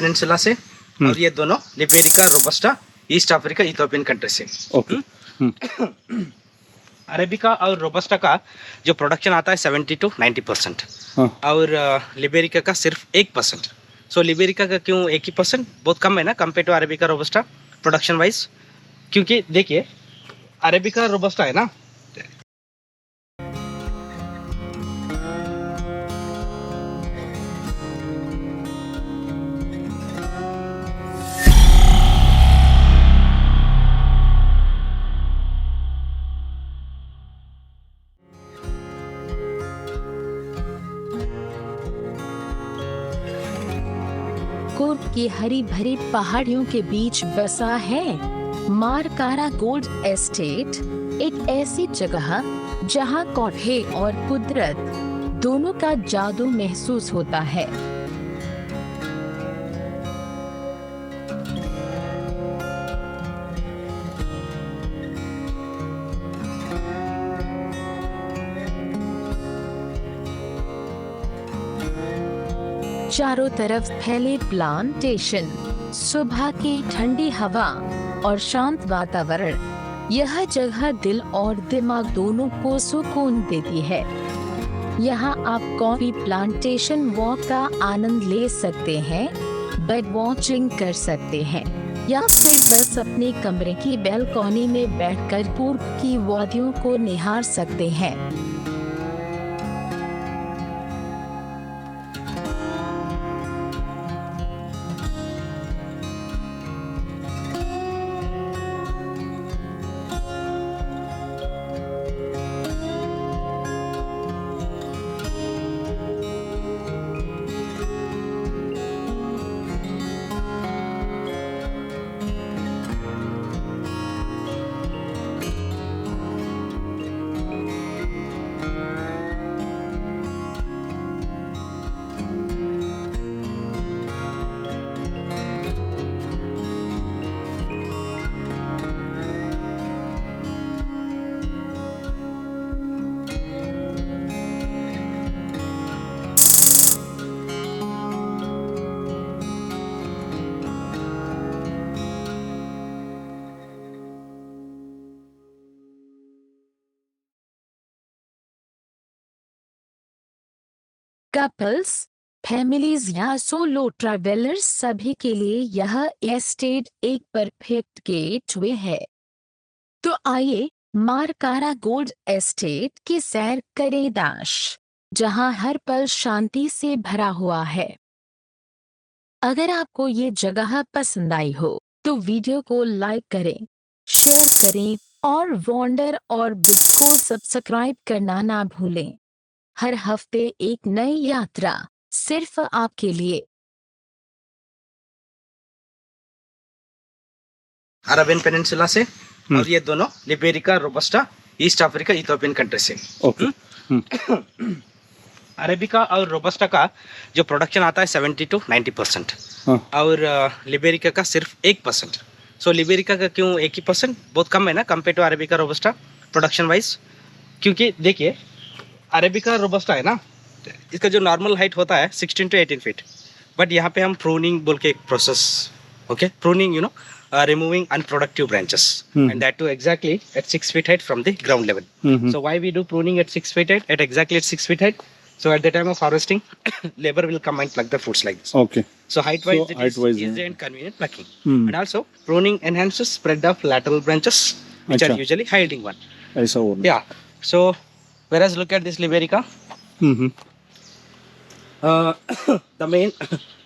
Peninsula से और ये दोनों liberica robusta east Africa Ethiopian country से। ओके। अरेबिका और रोबस्टा का जो प्रोडक्शन आता है 70 to 90% और लिबेरिका का सिर्फ 1%। सो लिबेरिका का क्यों 1% बहुत कम है ना compare to arabica robusta production wise, क्योंकि देखिए अरेबिका रोबस्टा है ना, कोर्ग की हरी भरी पहाड़ियों के बीच बसा है मारकारा गोल्ड एस्टेट, एक ऐसी जगह जहां कौठे और कुदरत दोनों का जादू महसूस होता है। चारों तरफ फैले प्लांटेशन, सुबह की ठंडी हवा और शांत वातावरण यह जगह दिल और दिमाग दोनों को सुकून देती है। यहाँ आप कॉफी प्लांटेशन वॉक का आनंद ले सकते हैं, बर्ड वॉचिंग कर सकते हैं या फिर बस अपने कमरे की बैल्कनी में बैठकर कूर्ग की वादियों को निहार सकते हैं। कपल्स, फैमिलीज या सोलो ट्रैवलर्स सभी के लिए यह एस्टेट एक परफेक्ट गेटवे है। तो आइए मारकारा गोल्ड एस्टेट की सैर करें दाश, जहां हर पल शांति से भरा हुआ है। अगर आपको ये जगह पसंद आई हो तो वीडियो को लाइक करें, शेयर करें और वॉन्डर और बिट को सब्सक्राइब करना ना भूलें। हर हफ्ते एक नई यात्रा सिर्फ आपके लिए। अरेबियन पेनिनसुला से और ये दोनों liberica robusta east Africa Ethiopian country से। ओके। अरेबिका और रोबस्टा का जो प्रोडक्शन आता है 70 to 90% और लिबेरिका का सिर्फ 1%। सो लिबेरिका का क्यों 1% बहुत कम है ना compare to arabica robusta production wise, क्योंकि देखिए अरेबिका रोबस्टा है ना, इसका जो नॉर्मल हाइट होता है 16 to 18 फीट, बट यहाँ पे हम प्रूनिंग बोल के एक process, okay, pruning you know removing unproductive branches and that too exactly at 6 feet height from the ground level. So why we do pruning at 6 feet height, at exactly at 6 feet height? So at the time of harvesting labor will come and pluck the fruits like this. Okay. So height wise it is easy and convenient plucking. And also pruning enhances spread of lateral branches which are usually hiding one. I saw one. Yeah. So whereas look at this liberica, the main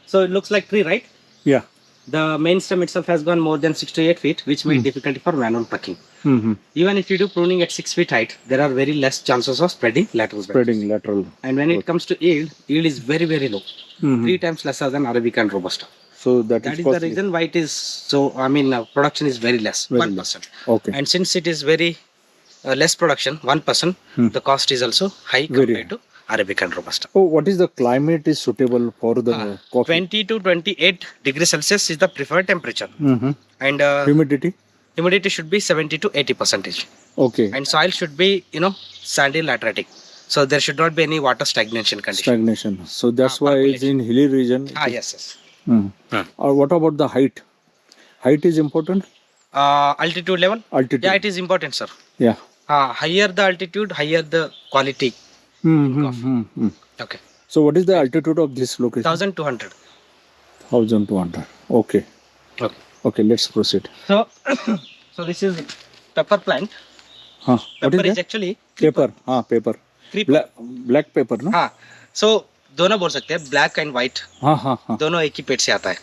so it looks like tree, right? Yeah. The main stem itself has gone more than 6 to 8 feet, which made difficulty for manual plucking. Even if you do pruning at 6 feet height, there are very less chances of spreading lateral branches. Spreading lateral. And when it comes to yield is very, very low. 3 times lesser than Arabica and Robusta. So that is the reason why it is so, production is very less, 1%. Okay. And since it is very less production, 1%, the cost is also high compared to Arabica and Robusta. Oh, what is the climate is suitable for the coffee? 20 to 28 degrees Celsius is the preferred temperature. And humidity should be 70 to 80%. Okay. And soil should be, sandy lateritic. So there should not be any water stagnation condition. So that's why it's in hilly region. Yes. Hmm. Or what about the height? Height is important. Altitude level? Altitude. Yeah, it is important, sir. Yeah. Higher the altitude, higher the quality in coffee. Okay. So what is the altitude of this location? 1200. 1200. Okay. Okay. Okay, let's proceed. So, so this is pepper plant. What Pepper is is that? actually Paper. Paper. creeper. Black paper, no? हाँ, so दोनों बोल सकते हैं, black and white दोनों एक ही पेड़ से आता है.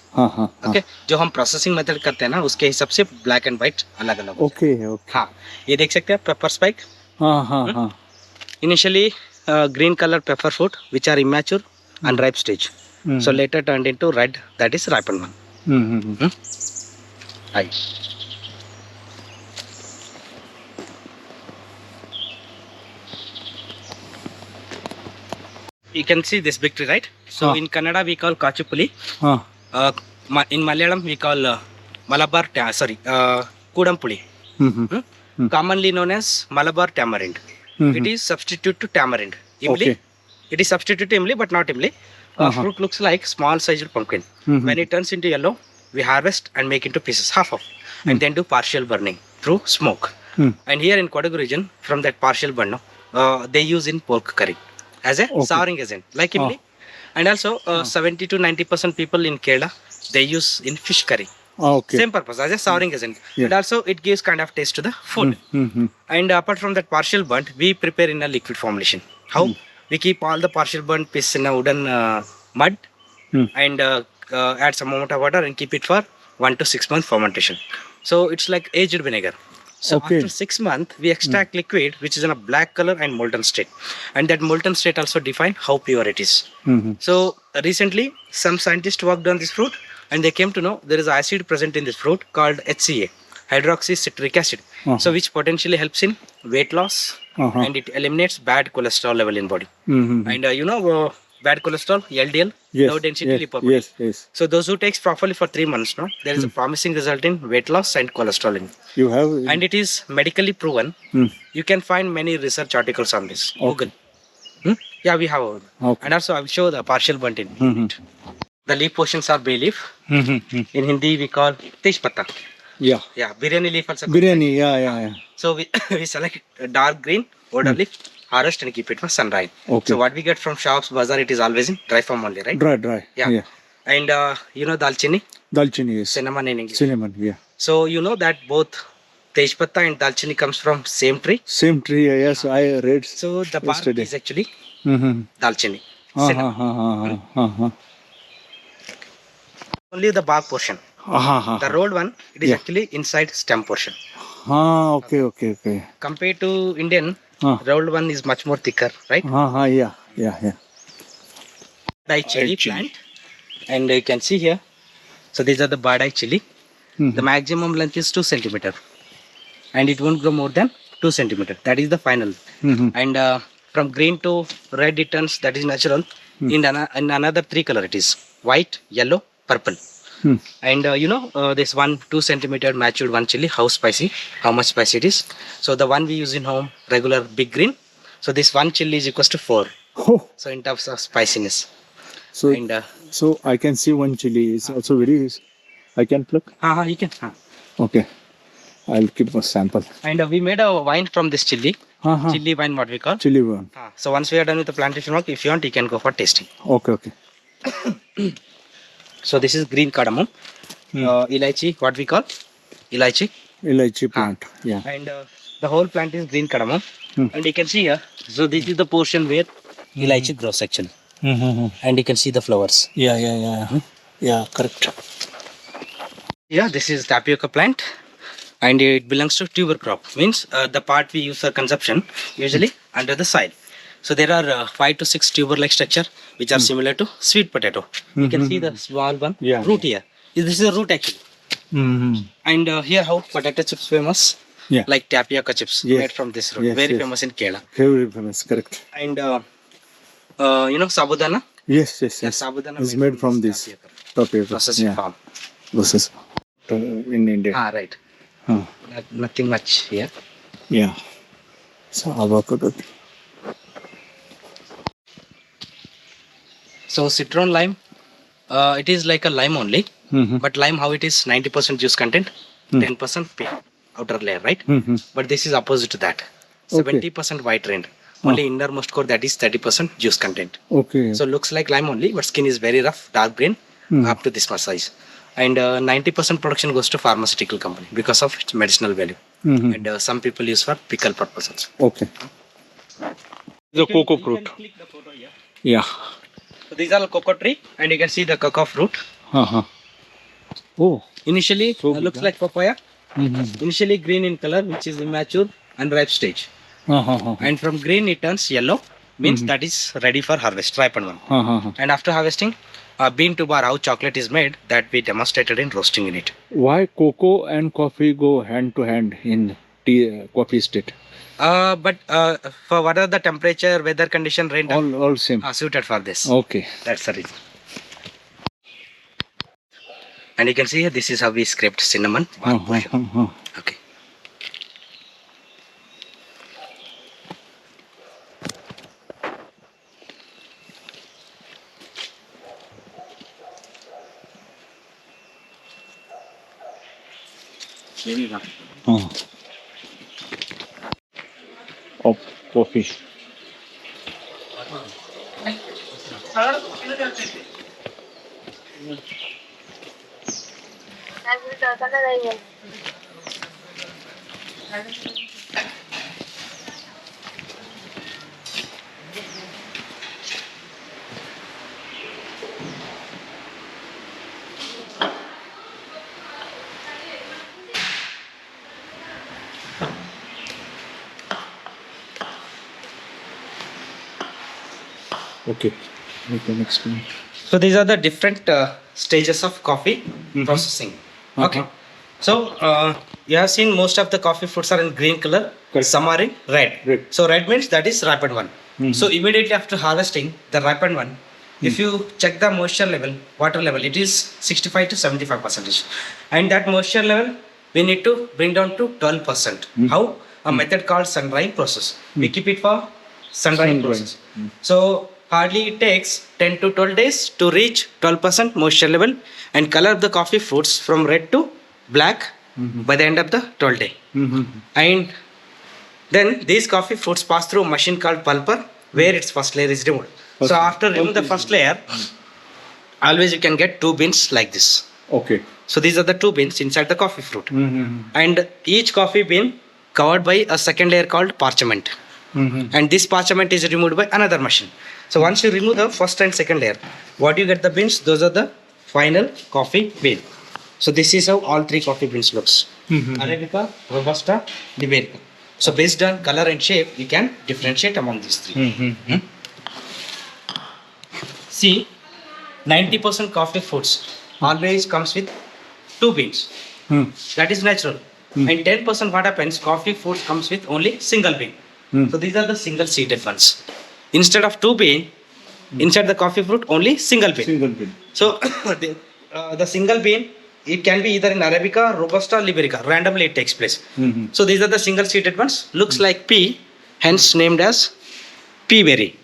ओके, जो हम प्रोसेसिंग मेथड करते हैं ना, उसके हिसाब से ब्लैक एंड व्हाइट अलग अलग. Okay okay. हाँ, ये देख सकते हैं paper spike. Initially green color pepper fruit which are immature and ripe stage. So later turned into red, that is ripened one. Right. You can see this big tree, right? So in Kannada we call Kachupuli. In Malayalam we call Malabar, Kudampuli. Commonly known as Malabar tamarind. It is substitute to tamarind. Imli. Okay. It is substitute to imli, but not imli. Fruit looks like small sized pumpkin. When it turns into yellow, we harvest and make into pieces, half of, and then do partial burning through smoke. And here in Kodagu region, from that partial burn, they use in pork curry as a souring agent, like imli. And also 70 to 90% people in Kerala, they use in fish curry. Okay. Same purpose as a souring agent. And also it gives kind of taste to the food. And apart from that partial burnt, we prepare in a liquid formulation. How? We keep all the partial burnt pieces in a wooden mud and add some amount of water and keep it for 1 to 6 month fermentation. So it's like aged vinegar. So after 6 months, we extract liquid which is in a black color and molten state. And that molten state also define how pure it is. So recently, some scientists worked on this fruit and they came to know there is acid present in this fruit called HCA, hydroxycitric acid. So which potentially helps in weight loss and it eliminates bad cholesterol level in body. And bad cholesterol, LDL, low density lipoprotein. Yes. So those who takes properly for 3 months, no, there is a promising result in weight loss and cholesterol. You have. And it is medically proven. You can find many research articles on this. Google. Yeah, we have. And also I will show the partial burnt in it. The leaf portions are bay leaf. In Hindi we call tej patta. Yeah, biryani leaf also. Biryani, yeah. So we select a dark green order leaf, harvest and keep it for sun dried. Okay. So what we get from shops, bazaar, it is always in dry form only, right? Dry. Yeah. And dalchini? Dalchini, yes. Cinnamon in English. Cinnamon, yeah. So you know that both Tejpatta and dalchini comes from same tree? Same tree, yes, I read. So the bark yesterday is actually dalchini. Cinnamon. Only the bark portion. The rolled one, it is actually inside stem portion. Okay. Compared to Indian, rolled one is much more thicker, right? Yeah. Badai chili plant. And you can see here. So these are the badai chili. The maximum length is 2 centimeter. And it won't grow more than 2 centimeter. That is the final. And from green to red it turns, that is natural. In another 3 color it is white, yellow, purple. And this 2 centimeter matured one chili, how much spicy it is. So the one we use in home, regular big green. So this one chili is equals to 4. So in terms of spiciness. So I can see one chili is also very. I can pluck. You can. Okay, I'll keep a sample. And we made a wine from this chili. Chili wine, what we call. Chili wine. So once we are done with the plantation work, if you want, you can go for tasting. Okay. So this is green cardamom. Ilaichi, what we call? Ilaichi plant. Yeah. And the whole plant is green cardamom. And you can see here. So this is the portion where ilaichi grows actually. And you can see the flowers. Yeah, correct. Yeah, this is tapioca plant. And it belongs to tuber crop. Means the part we use for consumption usually under the soil. So there are 5 to 6 tuber-like structure which are similar to sweet potato. You can see the small one root here. This is a root actually. And here how potato chips famous. Like tapioca chips made from this root. Very famous in Kerala. Very famous, correct. And sabudana. Yes. Sabudana is made from this tapioca. Processing farm. Process in India. Right. Nothing much here. Yeah. So avocado. So citron lime, It is like a lime only, but lime how it is 90% juice content, 10% outer layer, right? But this is opposite to that. 70% white rind. Only innermost core that is 30% juice content. Okay. So looks like lime only, but skin is very rough, dark green, up to this much size. And 90% production goes to pharmaceutical company because of its medicinal value. And some people use for pickle purposes. Okay. The cocoa fruit. Click the photo here. Yeah. So these are cocoa tree, and you can see the cocoa fruit. Oh. Initially, So looks big, like papaya. Initially green in color, which is immature and ripe stage. And from green it turns yellow, means that is ready for harvest, ripened one. And after harvesting, bean to bar, how chocolate is made, that we demonstrated in roasting in it. Why cocoa and coffee go hand to hand in tea, coffee state? But for what are the temperature, weather condition, rain, All same. suited for this. Okay. That's the reason. And you can see here, this is how we scraped cinnamon. Okay. Of coffee. Okay. We can explain. So these are the different stages of coffee processing. Okay. So you have seen most of the coffee fruits are in green color. Correct. Some are in red. Red. So red means that is ripened one. So immediately after harvesting the ripened one, if you check the moisture level, water level, it is 65 to 75%. And that moisture level we need to bring down to 12%. How? A method called sun drying process. We keep it for sun drying process. So hardly it takes 10 to 12 days to reach 12% moisture level and color the coffee fruits from red to black by the end of the 12th day. And then these coffee fruits pass through a machine called pulper where its first layer is removed. So after removing the first layer, always you can get two beans like this. Okay. So these are the two beans inside the coffee fruit. And each coffee bean covered by a second layer called parchment. And this parchment is removed by another machine. So once you remove the first and second layer, what you get the beans, those are the final coffee bean. So this is how all three coffee beans looks. Arabica, Robusta, Liberica. So based on color and shape, you can differentiate among these three. See, 90% coffee fruits always comes with two beans. That is natural. And 10% what happens, coffee fruits comes with only single bean. So these are the single seeded ones. Instead of two bean, inside the coffee fruit, only single bean. Single bean. So the single bean, it can be either in Arabica, Robusta, Liberica. Randomly it takes place. So these are the single seeded ones. Looks like pea, hence named as pea berry.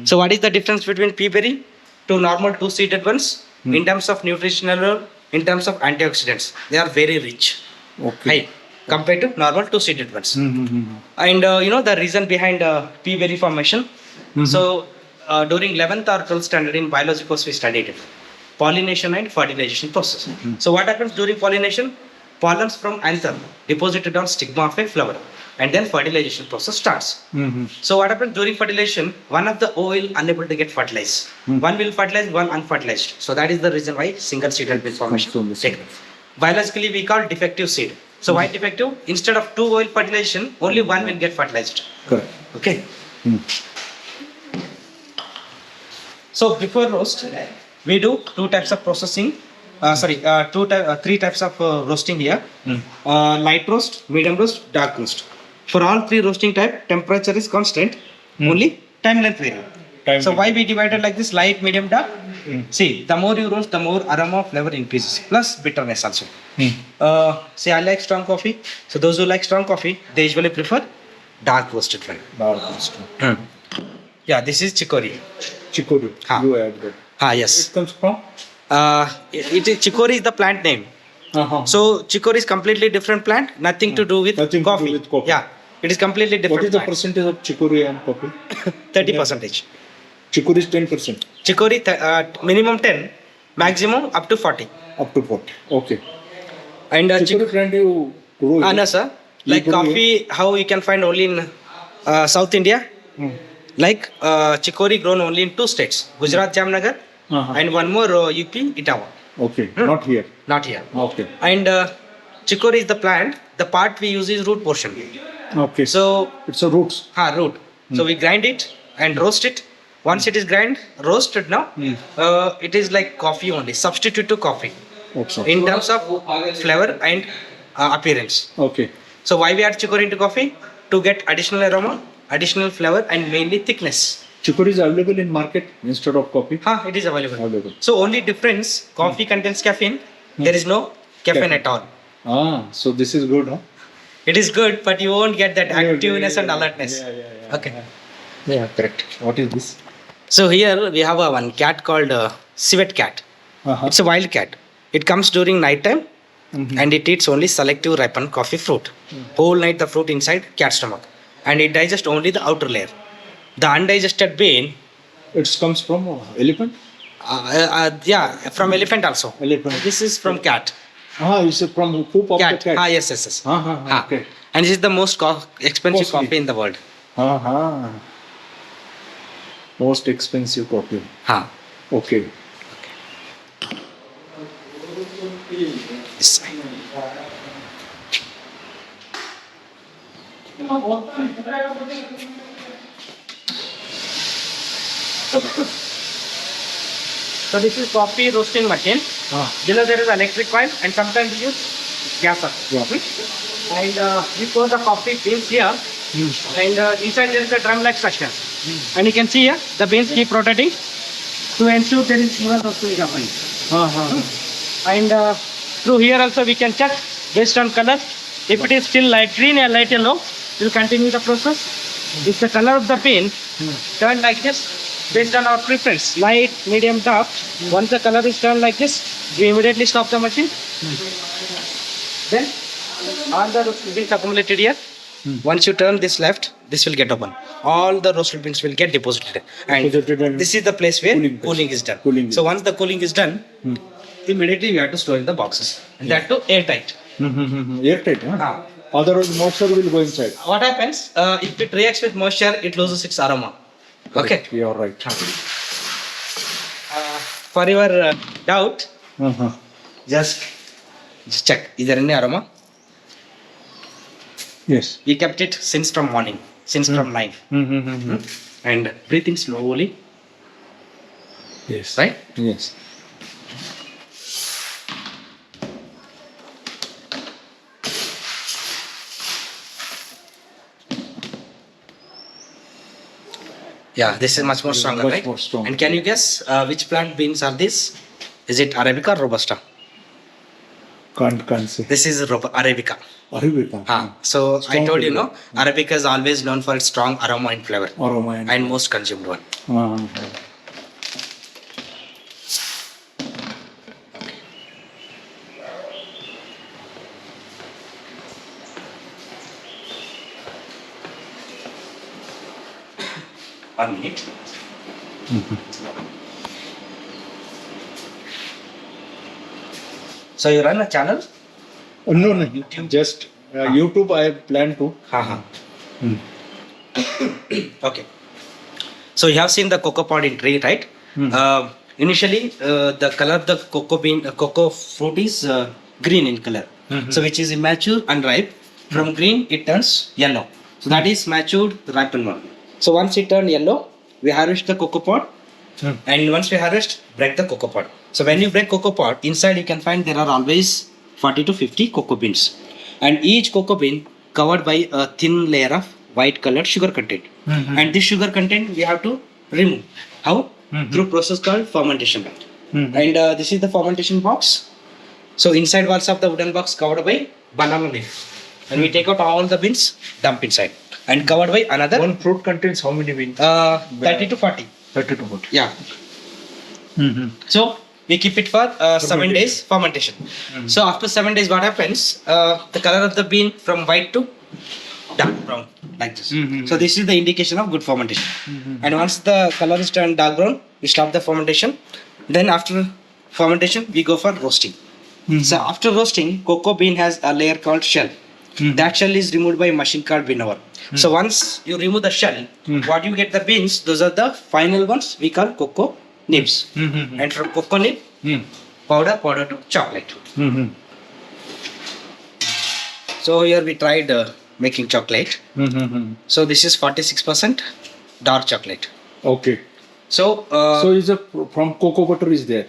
So what is the difference between pea berry to normal two seeded ones? In terms of nutritional, in terms of antioxidants, they are very rich. Okay. High compared to normal two seeded ones. And you know the reason behind pea berry formation. So during 11th or 12th standard in biology course we studied it. Pollination and fertilization process. So what happens during pollination? Pollens from anther deposited on stigma of a flower, and then fertilization process starts. So what happens during fertilization? One of the O will unable to get fertilized. One will fertilize, one unfertilized. So that is the reason why single seeded bean formation take place. Biologically we call defective seed. So why defective? Instead of two oil fertilization, only one will get fertilized. Correct. Okay. So before roast, we do two types of processing. Three types of roasting here. Light roast, medium roast, dark roast. For all three roasting type, temperature is constant. Only time length vary. So why we divided like this: light, medium, dark? See, the more you roast, the more aroma flavor increases, plus bitterness also. Say I like strong coffee. So those who like strong coffee, they usually prefer dark roasted one. Dark roast. Yeah, this is chicory. Chicory. Ha. You add that. Yes. It comes from? It is chicory is the plant name. So chicory is completely different plant, nothing to do with Nothing coffee. to do with coffee. Yeah, it is completely different. What is the plant. percentage of chicory and coffee? 30%. Chicory is 10%. Chicory minimum 10, maximum up to 40. Up to 40. Okay. And Chicory plant you grow? no sir. Like grow coffee, how you can find only in South India. Like chicory grown only in 2 states, Gujarat, Jamnagar, and one more UP, Itawa. Okay, not here. Not here. Okay. And chicory is the plant. The part we use is root portion. Okay. So it's a roots. root. So we grind it and roast it. Once it is roasted now, it is like coffee only, substitute to coffee. Okay. In terms of flavor and appearance. Okay. So why we add chicory into coffee? To get additional aroma, additional flavor, and mainly thickness. Chicory is available in market instead of coffee? It is available. So only difference, coffee contains caffeine. There is no caffeine at all. So this is good, huh? It is good, but you won't get that activeness and alertness. Yeah. Okay. Yeah, correct. What is this? So here we have one cat called civet cat. It's a wild cat. It comes during night time and it eats only selective ripened coffee fruit. Whole night the fruit inside cat stomach, and it digests only the outer layer. The undigested bean. It comes from elephant? Yeah, from elephant also. Elephant. This is from cat. It's from poop of Cat. the cat. Yes. Okay. And this is the most expensive Costly. coffee in the world. Most expensive coffee. Okay. This side. So this is coffee roasting machine. Below there is electric coil, and sometimes we use gas. And we pour the coffee beans here, and inside there is a drum-like structure. And you can see here the beans keep rotating to ensure there is even roasting happening. And through here also we can check based on color. If it is still light green or light yellow, we will continue the process. If the color of the bean turn like this, based on our preference, light, medium, dark, once the color is turned like this, we immediately stop the machine. Then all the roasted beans accumulated here. Once you turn this left, this will get open. All the roasted beans will get deposited. And this is the place where cooling is done. So once the cooling is done, immediately we have to store in the boxes. And that too airtight. Airtight, huh? Otherwise moisture will go inside. What happens? If it reacts with moisture, it loses its aroma. Okay. You are right. For your doubt, just check. Is there any aroma? Yes. We kept it since from morning, from 9. And breathe in slowly. Yes. Right? Yes. Yeah, this is much more stronger, much right? more strong. And can you guess which plant beans are these? Is it Arabica or Robusta? Can't say. This is Arabica. Arabica. So Strong I told you, flavor. no, Arabica is always known for its strong aroma and flavor. Aroma And most consumed one. One minute. So you run a channel? No. Just YouTube I plan to. Okay. So you have seen the cocoa pod in tree, right? Initially, the color of the cocoa fruit is green in color. So which is immature and ripe. From green, it turns yellow. So that is matured, ripened one. So once it turned yellow, we harvest the cocoa pod. And once we harvest, break the cocoa pod. So when you break cocoa pod, inside you can find there are always 40 to 50 cocoa beans. And each cocoa bean covered by a thin layer of white colored sugar content. And this sugar content we have to remove. How? Through process called fermentation. And this is the fermentation box. So inside walls of the wooden box covered by banana leaf. And we take out all the beans, dump inside. And covered by another. One fruit contains how many beans? 30 to 40. 30 to 40. Yeah. So we keep it for 7 days fermentation. So after 7 days, what happens? The color of the bean from white to dark brown, like this. So this is the indication of good fermentation. And once the color is turned dark brown, we stop the fermentation. Then after fermentation, we go for roasting. So after roasting, cocoa bean has a layer called shell. That shell is removed by a machine called winnower. So once you remove the shell, what you get the beans, those are the final ones we call cocoa nibs. And from cocoa nib, powder to chocolate. So here we tried making chocolate. So this is 46% dark chocolate. Okay. So So is a from cocoa butter is there?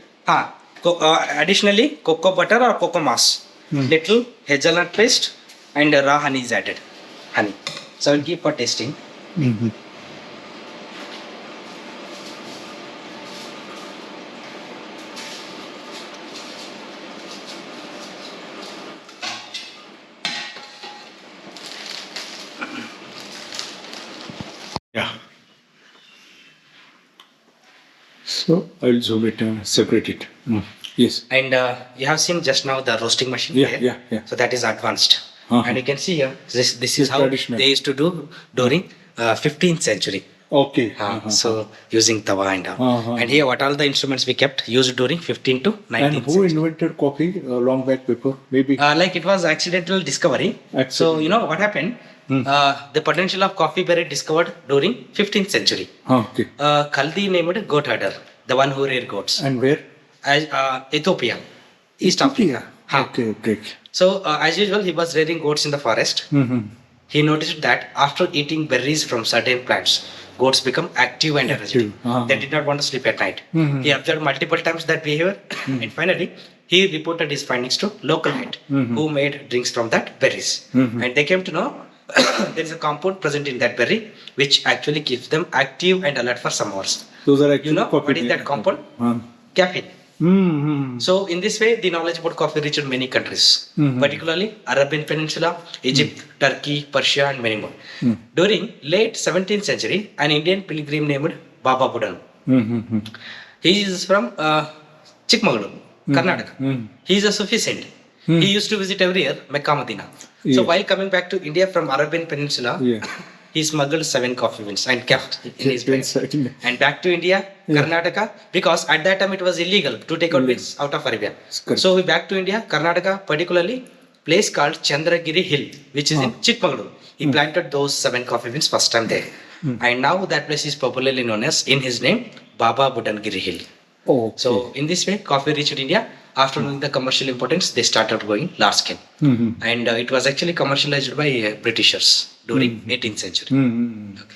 additionally cocoa butter or cocoa mass, little hazelnut paste and raw honey is added. Honey. So I'll keep for tasting. Yeah. So I'll zoom it and separate it. Yes. And you have seen just now the roasting machine. Yeah, here. yeah. So that is advanced. And you can see here, this is It's how traditional. they used to do during 15th century. Okay. So using tawa and all. And here what all the instruments we kept used during 15th to 19th And who century. invented coffee long back before? Maybe. Like it was accidental discovery. So you know what happened? The potential of coffee berry discovered during 15th century. Okay. Khaldi named goat herder, the one who reared goats. And where? Ethiopia, East Africa. Okay. So as usual, he was rearing goats in the forest. He noticed that after eating berries from certain plants, goats become active and energetic. They did not want to sleep at night. He observed multiple times that behavior, and finally he reported his findings to local head, who made drinks from that berries. And they came to know there is a compound present in that berry which actually keeps them active and alert for some hours. Those are actually You know coffee what is that compound? Caffeine. So in this way, the knowledge about coffee reached many countries, particularly Arabian Peninsula, Egypt, Turkey, Persia, and many more. During late 17th century, an Indian pilgrim named Baba Budan. He is from Chikmagalur, Karnataka. He is a Sufi saint. He used to visit every year Mecca, Medina. So while coming back to India from Arabian Peninsula, he smuggled 7 coffee beans and kept in his bag. And back to India, Karnataka, because at that time it was illegal to take out beans out of Arabia. So we back to India, Karnataka, particularly place called Chandragiri Hill, which is in Chikmagalur. He planted those 7 coffee beans first time there. And now that place is popularly known as, in his name, Baba Budangiri Hill. So in this way, coffee reached India. After knowing the commercial importance, they started going large scale. And it was actually commercialized by Britishers during 18th century. Okay.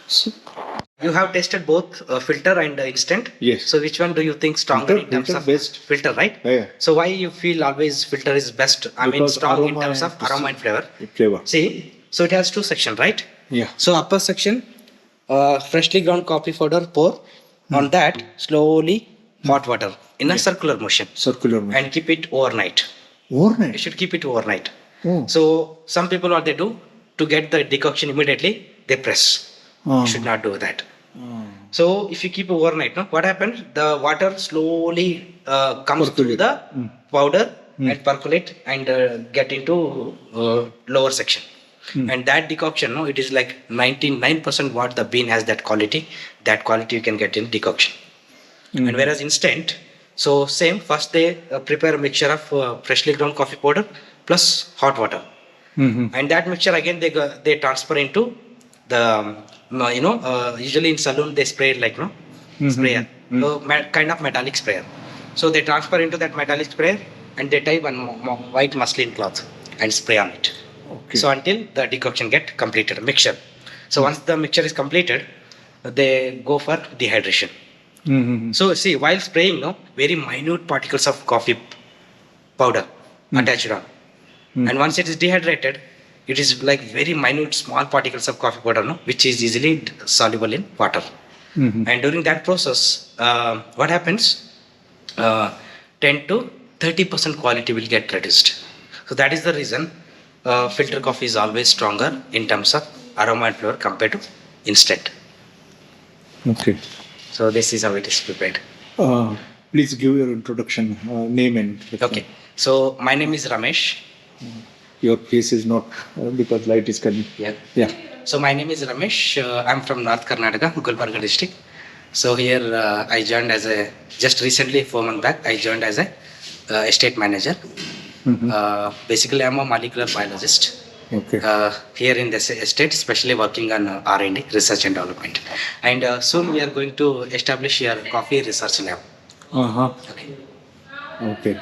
So, You have tasted both filter and instant. Yes. So which one do you think stronger in terms Filter of best. filter, right? Yeah. So why you feel always filter is best? I mean Because strong in aroma terms of and aroma and flavor. flavor. See, so it has 2 sections, right? Yeah. So upper section, freshly ground coffee powder pour. On that, slowly hot water in a circular motion. And keep it overnight. Overnight? You should keep it overnight. Oh. So some people what they do, to get the decoction immediately, they press. You should not do that. So if you keep overnight, no, what happens? The water slowly comes through the powder and percolate and get into lower section. And that decoction, no, it is like 99% what the bean has that quality you can get in decoction. And whereas instant, so same, first they prepare a mixture of freshly ground coffee powder plus hot water. And that mixture again they transfer into the, usually in saloon they spray it like, sprayer, kind of metallic sprayer. So they transfer into that metallic sprayer and they tie one white muslin cloth and spray on it. So until the decoction get completed, mixture. So once the mixture is completed, they go for dehydration. So see, while spraying, very minute particles of coffee powder attached on. And once it is dehydrated, it is like very minute small particles of coffee powder, which is easily soluble in water. And during that process, what happens? 10 to 30% quality will get reduced. So that is the reason filter coffee is always stronger in terms of aroma and flavor compared to instant. Okay. So this is how it is prepared. Please give your introduction, name and. Okay. So my name is Ramesh. Your face is not because light is coming. Yeah. Yeah. So my name is Ramesh. I'm from North Karnataka, Gulbarga district. So here I joined just recently 4 months back, I joined as a estate manager. Basically, I'm a molecular biologist. Okay. Here in this estate, especially working on R&D, research and development. And soon we are going to establish your coffee research lab. Uh-huh. Okay. Okay.